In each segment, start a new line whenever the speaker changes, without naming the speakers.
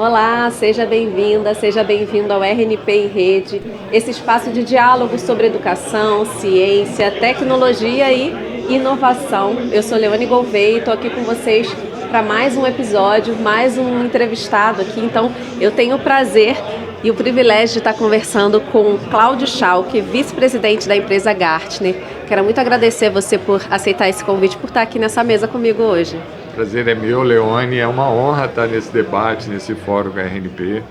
Olá, seja bem-vinda, seja bem-vindo ao RNP em Rede, esse espaço de diálogo sobre educação, ciência, tecnologia e inovação. Eu sou Leone Gouveia e estou aqui com vocês para mais um episódio, mais um entrevistado aqui. Então, eu tenho o prazer e o privilégio de estar conversando com Cláudio Schalck, vice-presidente da empresa Gartner. Quero muito agradecer você por aceitar esse convite, por estar aqui nessa mesa comigo hoje.
O prazer é meu, Leone. É uma honra estar nesse debate, nesse fórum com a RNP.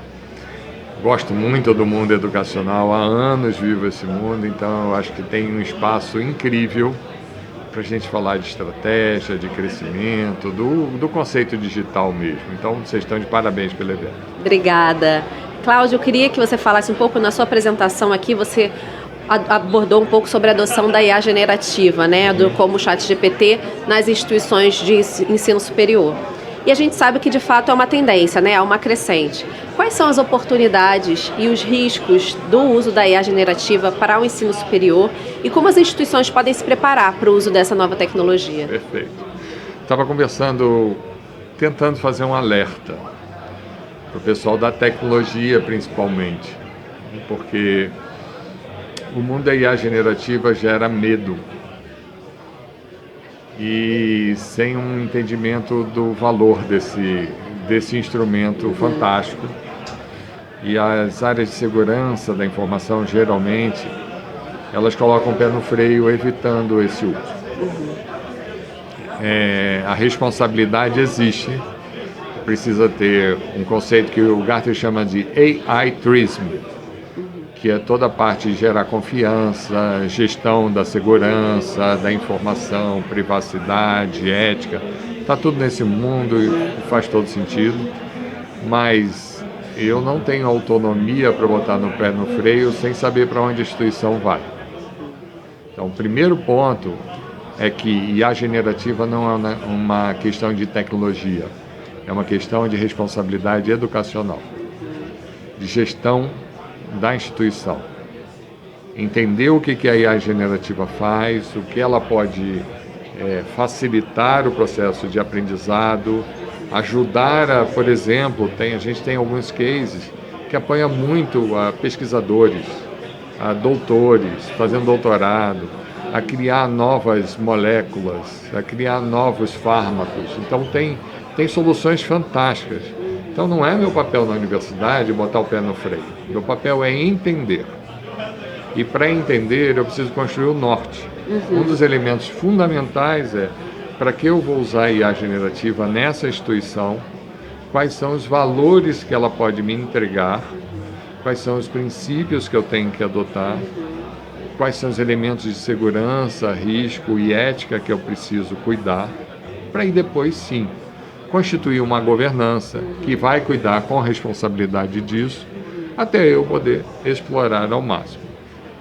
Gosto muito do mundo educacional, há anos vivo esse mundo, então eu acho que tem um espaço incrível para a gente falar de estratégia, de crescimento, do conceito digital mesmo. Então, vocês estão de parabéns pelo evento.
Obrigada. Cláudio, eu queria que você falasse um pouco na sua apresentação aqui, você abordou um pouco sobre a adoção da IA generativa, né, como o ChatGPT nas instituições de ensino superior. E a gente sabe que de fato é uma tendência, né, é uma crescente. Quais são as oportunidades e os riscos do uso da IA generativa para o ensino superior e como as instituições podem se preparar para o uso dessa nova tecnologia?
Perfeito. Estava conversando, tentando fazer um alerta para o pessoal da tecnologia principalmente, porque o mundo da IA generativa gera medo e sem um entendimento do valor desse instrumento fantástico. E as áreas de segurança da informação, geralmente, elas colocam o pé no freio evitando esse uso. A responsabilidade existe, precisa ter um conceito que o Gartner chama de AI-trism, que é toda a parte de gerar confiança, gestão da segurança, da informação, privacidade, ética. Está tudo nesse mundo e faz todo sentido, mas eu não tenho autonomia para botar no pé no freio sem saber para onde a instituição vai. Então, o primeiro ponto é que IA generativa não é uma questão de tecnologia, é uma questão de responsabilidade educacional, de gestão da instituição. Entender o que a IA generativa faz, o que ela pode facilitar o processo de aprendizado, ajudar a, por exemplo, a gente tem alguns cases que apoiam muito a pesquisadores, a doutores, fazendo doutorado, a criar novas moléculas, a criar novos fármacos. Então tem soluções fantásticas. Então não é meu papel na universidade botar o pé no freio. Meu papel é entender. E para entender eu preciso construir o norte. Um dos elementos fundamentais é para que eu vou usar a IA generativa nessa instituição, quais são os valores que ela pode me entregar, quais são os princípios que eu tenho que adotar, quais são os elementos de segurança, risco e ética que eu preciso cuidar, para aí depois sim constituir uma governança que vai cuidar com responsabilidade disso, até eu poder explorar ao máximo.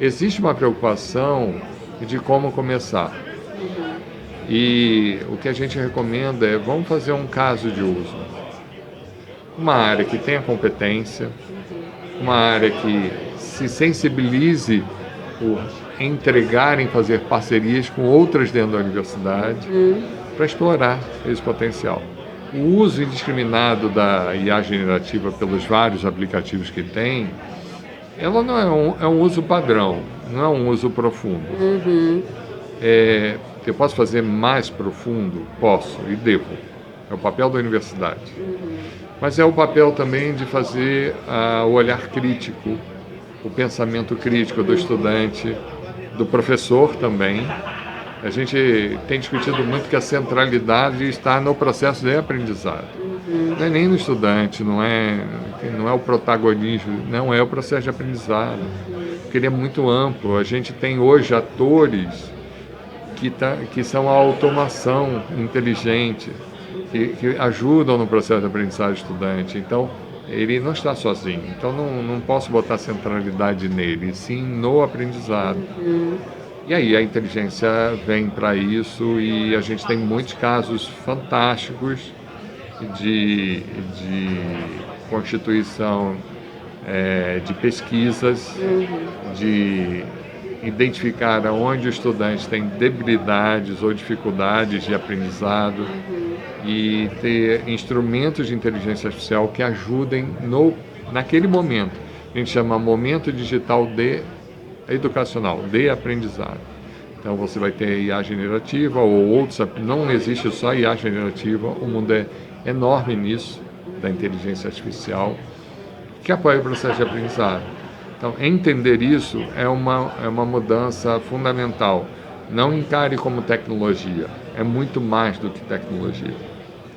Existe uma preocupação de como começar. E o que a gente recomenda é, vamos fazer um caso de uso. Uma área que tenha competência, uma área que se sensibilize por entregar em fazer parcerias com outras dentro da universidade, para explorar esse potencial. O uso indiscriminado da IA generativa pelos vários aplicativos que tem, ela não é um uso padrão, não é um uso profundo. Eu posso fazer mais profundo? Posso e devo. É o papel da universidade. Mas é o papel também de fazer o olhar crítico, o pensamento crítico do estudante, do professor também. A gente tem discutido muito que a centralidade está no processo de aprendizado. Não é nem no estudante, não é o protagonismo, não é o processo de aprendizado. Porque ele é muito amplo. A gente tem hoje atores que são a automação inteligente, que ajudam no processo de aprendizagem do estudante. Então, ele não está sozinho. Então, não posso botar centralidade nele, sim no aprendizado. E aí a inteligência vem para isso e a gente tem muitos casos fantásticos de constituição de pesquisas, de identificar onde o estudante tem debilidades ou dificuldades de aprendizado e ter instrumentos de inteligência artificial que ajudem naquele momento. A gente chama momento digital educacional, de aprendizado. Então você vai ter IA generativa ou outros, não existe só IA generativa, o mundo é enorme nisso, da inteligência artificial, que apoia o processo de aprendizado. Então, entender isso é uma mudança fundamental. Não encare como tecnologia, é muito mais do que tecnologia.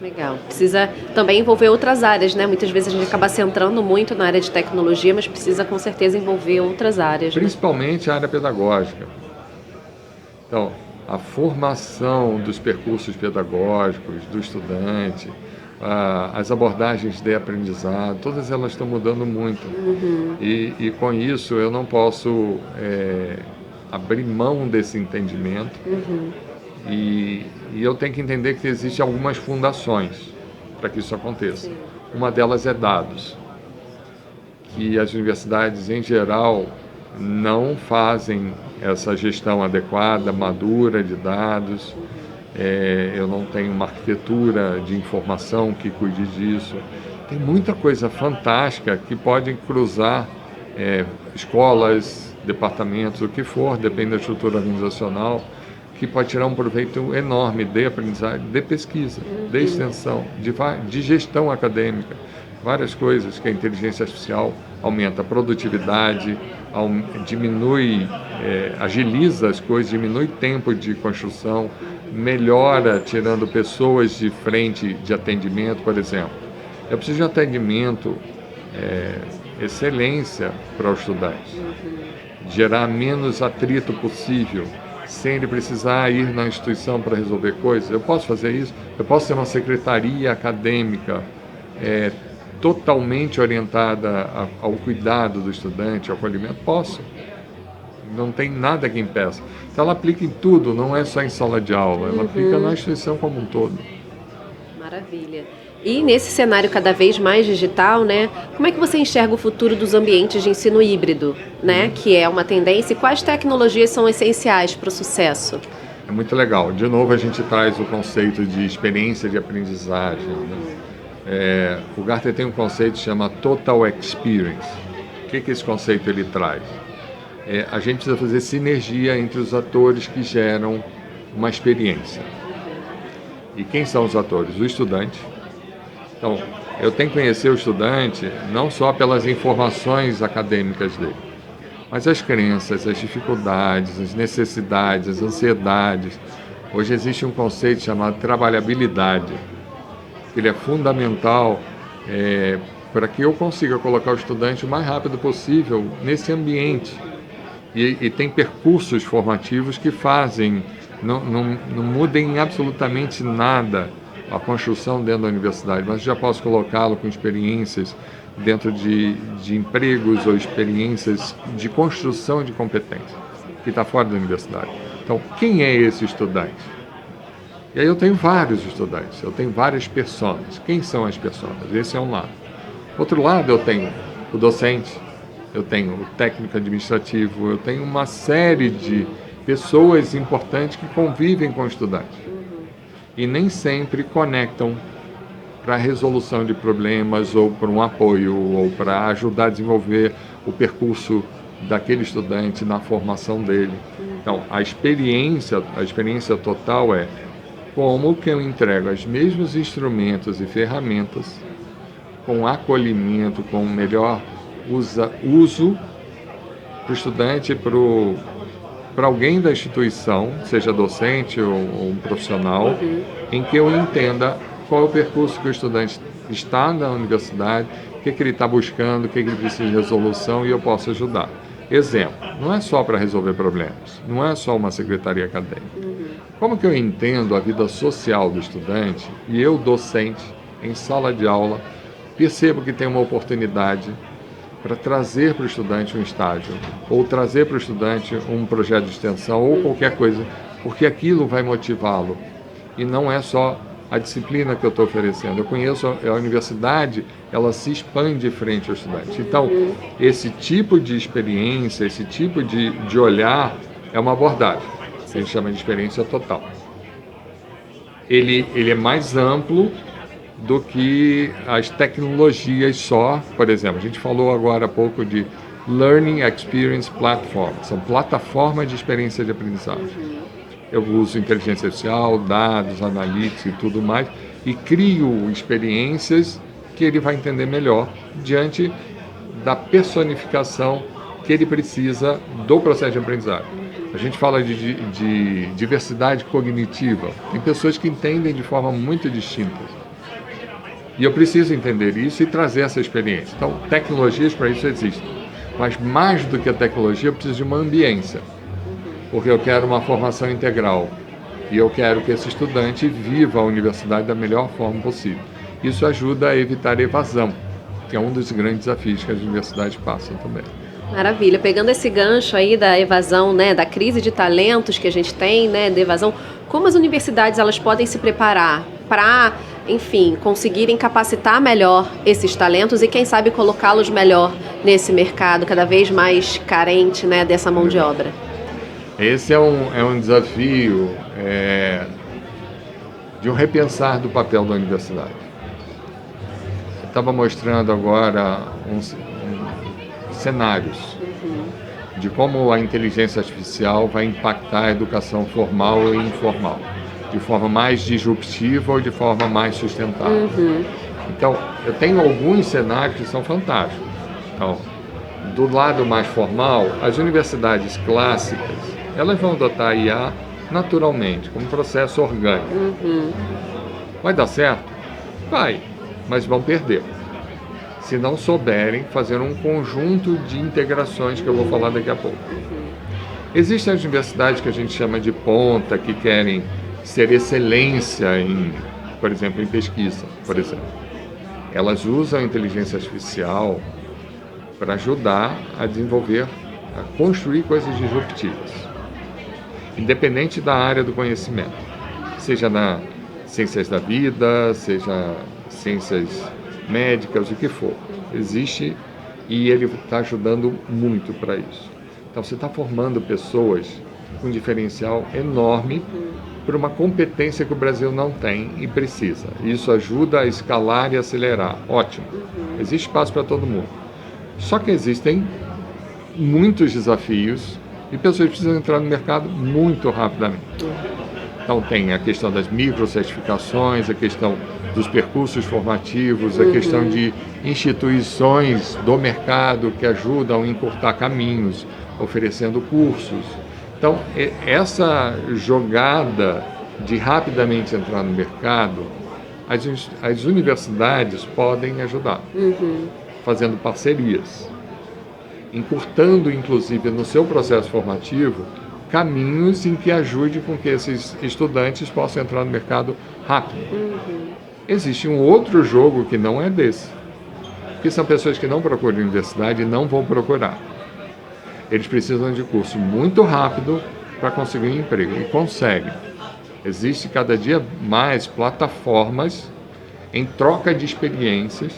Legal. Precisa também envolver outras áreas, né? Muitas vezes a gente acaba centrando muito na área de tecnologia, mas precisa com certeza envolver outras áreas.
Principalmente a área pedagógica. Então, a formação dos percursos pedagógicos do estudante, as abordagens de aprendizado, todas elas estão mudando muito. E com isso eu não posso abrir mão desse entendimento. E eu tenho que entender que existem algumas fundações para que isso aconteça. Sim. Uma delas é dados, que as universidades em geral não fazem essa gestão adequada, madura de dados. Eu não tenho uma arquitetura de informação que cuide disso. Tem muita coisa fantástica que pode cruzar escolas, departamentos, o que for, depende da estrutura organizacional, que pode tirar um proveito enorme de aprendizagem, de pesquisa, de extensão, de gestão acadêmica. Várias coisas que a inteligência artificial aumenta a produtividade, diminui, agiliza as coisas, diminui tempo de construção, melhora tirando pessoas de frente de atendimento, por exemplo. Eu preciso de atendimento, excelência para o estudante, gerar menos atrito possível, sem ele precisar ir na instituição para resolver coisas. Eu posso fazer isso? Eu posso ter uma secretaria acadêmica totalmente orientada ao cuidado do estudante, ao acolhimento? Posso. Não tem nada que impeça. Então ela aplica em tudo, não é só em sala de aula, ela aplica na instituição como um todo.
Maravilha. E nesse cenário cada vez mais digital, né, como é que você enxerga o futuro dos ambientes de ensino híbrido, né, que é uma tendência, e quais tecnologias são essenciais para o sucesso?
É muito legal. De novo, a gente traz o conceito de experiência de aprendizagem, né? O Gartner tem um conceito que chama Total Experience. O que esse conceito ele traz? A gente precisa fazer sinergia entre os atores que geram uma experiência. E quem são os atores? O estudante. Então, eu tenho que conhecer o estudante não só pelas informações acadêmicas dele, mas as crenças, as dificuldades, as necessidades, as ansiedades. Hoje existe um conceito chamado trabalhabilidade. Ele é fundamental para que eu consiga colocar o estudante o mais rápido possível nesse ambiente. E tem percursos formativos que fazem, não mudem absolutamente nada a construção dentro da universidade, mas já posso colocá-lo com experiências dentro de empregos ou experiências de construção de competência, que está fora da universidade. Então, quem é esse estudante? E aí eu tenho vários estudantes, eu tenho várias personas. Quem são as personas? Esse é um lado. Outro lado, eu tenho o docente, eu tenho o técnico administrativo, eu tenho uma série de pessoas importantes que convivem com o estudante. E nem sempre conectam para a resolução de problemas ou para um apoio ou para ajudar a desenvolver o percurso daquele estudante na formação dele. Então, a experiência total é como que eu entrego os mesmos instrumentos e ferramentas com acolhimento, com melhor uso para o estudante, para alguém da instituição, seja docente ou um profissional, em que eu entenda qual é o percurso que o estudante está na universidade, o que ele está buscando, o que ele precisa de resolução, e eu posso ajudar. Exemplo, não é só para resolver problemas, não é só uma secretaria acadêmica. Como que eu entendo a vida social do estudante e eu, docente, em sala de aula, percebo que tem uma oportunidade para trazer para o estudante um estágio, ou trazer para o estudante um projeto de extensão, ou qualquer coisa, porque aquilo vai motivá-lo. E não é só a disciplina que eu estou oferecendo. Eu conheço a universidade, ela se expande frente ao estudante. Então, esse tipo de experiência, esse tipo de olhar é uma abordagem. A gente chama de experiência total. Ele é mais amplo do que as tecnologias só. Por exemplo, a gente falou agora há pouco de Learning Experience Platform, são plataformas de experiência de aprendizagem. Eu uso inteligência artificial, dados, analytics e tudo mais, e crio experiências que ele vai entender melhor diante da personificação que ele precisa do processo de aprendizagem. A gente fala de diversidade cognitiva. Tem pessoas que entendem de forma muito distinta. E eu preciso entender isso e trazer essa experiência. Então, tecnologias para isso existem. Mas mais do que a tecnologia, eu preciso de uma ambiência. Porque eu quero uma formação integral. E eu quero que esse estudante viva a universidade da melhor forma possível. Isso ajuda a evitar evasão, que é um dos grandes desafios que as universidades passam também.
Maravilha. Pegando esse gancho aí da evasão, né, da crise de talentos que a gente tem, né, de evasão, como as universidades elas podem se preparar para, enfim, conseguirem capacitar melhor esses talentos e, quem sabe, colocá-los melhor nesse mercado cada vez mais carente, né, dessa mão de obra?
Esse é um desafio de um repensar do papel da universidade. Eu estava mostrando agora cenários de como a inteligência artificial vai impactar a educação formal e informal, de forma mais disruptiva ou de forma mais sustentável. Então, eu tenho alguns cenários que são fantásticos. Então, do lado mais formal, as universidades clássicas, elas vão adotar a IA naturalmente, como processo orgânico. Vai dar certo? Vai, mas vão perder. Se não souberem fazer um conjunto de integrações que eu vou falar daqui a pouco. Existem as universidades que a gente chama de ponta, que querem ser excelência em, por exemplo, em pesquisa, por exemplo. Elas usam a inteligência artificial para ajudar a desenvolver, a construir coisas disruptivas, independente da área do conhecimento, seja na ciências da vida, seja ciências médicas, o que for. Existe e ele está ajudando muito para isso. Então você está formando pessoas com um diferencial enorme para uma competência que o Brasil não tem e precisa. Isso ajuda a escalar e acelerar. Ótimo. Existe espaço para todo mundo. Só que existem muitos desafios e pessoas precisam entrar no mercado muito rapidamente. Então tem a questão das microcertificações, a questão dos percursos formativos, a questão de instituições do mercado que ajudam a encurtar caminhos, oferecendo cursos. Então, essa jogada de rapidamente entrar no mercado, as universidades podem ajudar, fazendo parcerias, encurtando, inclusive, no seu processo formativo, caminhos em que ajude com que esses estudantes possam entrar no mercado rápido. Existe um outro jogo que não é desse, que são pessoas que não procuram universidade e não vão procurar. Eles precisam de curso muito rápido para conseguir um emprego, e conseguem. Existe cada dia mais plataformas em troca de experiências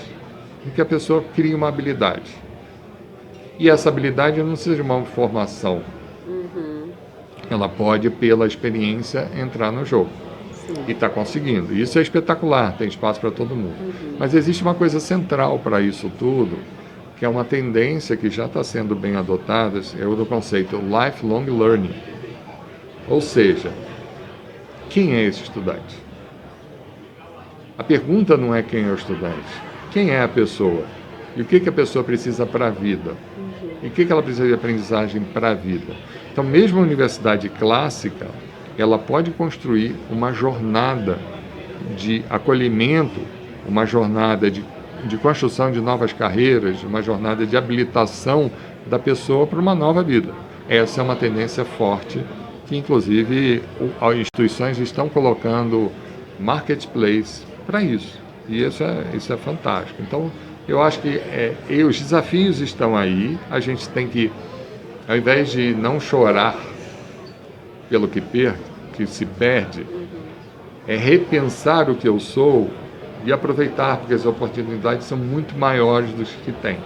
em que a pessoa cria uma habilidade. E essa habilidade não precisa de uma formação. Ela pode, pela experiência, entrar no jogo. E está conseguindo. Isso é espetacular, tem espaço para todo mundo. Mas existe uma coisa central para isso tudo, que é uma tendência que já está sendo bem adotada, é o do conceito lifelong learning. Ou seja, quem é esse estudante? A pergunta não é quem é o estudante, quem é a pessoa? E o que a pessoa precisa para a vida? E o que ela precisa de aprendizagem para a vida? Então, mesmo a universidade clássica, ela pode construir uma jornada de acolhimento, uma jornada de construção de novas carreiras, uma jornada de habilitação da pessoa para uma nova vida. Essa é uma tendência forte que, inclusive, as instituições estão colocando marketplace para isso. E isso é fantástico. Então, eu acho que os desafios estão aí. A gente tem que, ao invés de não chorar pelo que se perde, é repensar o que eu sou e aproveitar, porque as oportunidades são muito maiores do que tem.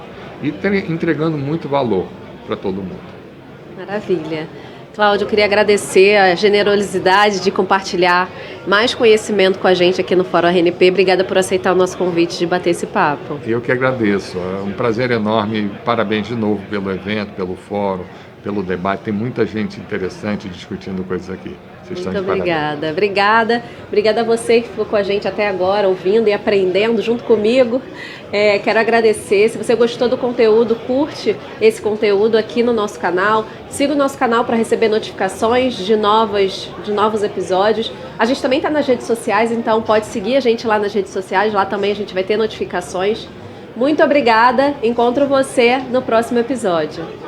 E entregando muito valor para todo mundo.
Maravilha. Cláudio, eu queria agradecer a generosidade de compartilhar mais conhecimento com a gente aqui no Fórum RNP. Obrigada por aceitar o nosso convite de bater esse papo.
Eu que agradeço. É um prazer enorme. Parabéns de novo pelo evento, pelo fórum, pelo debate. Tem muita gente interessante discutindo coisas aqui. Vocês estão de parabéns.
Obrigada. Obrigada a você que ficou com a gente até agora, ouvindo e aprendendo junto comigo. Quero agradecer. Se você gostou do conteúdo, curte esse conteúdo aqui no nosso canal. Siga o nosso canal para receber notificações de novos episódios. A gente também está nas redes sociais, então pode seguir a gente lá nas redes sociais. Lá também a gente vai ter notificações. Muito obrigada. Encontro você no próximo episódio.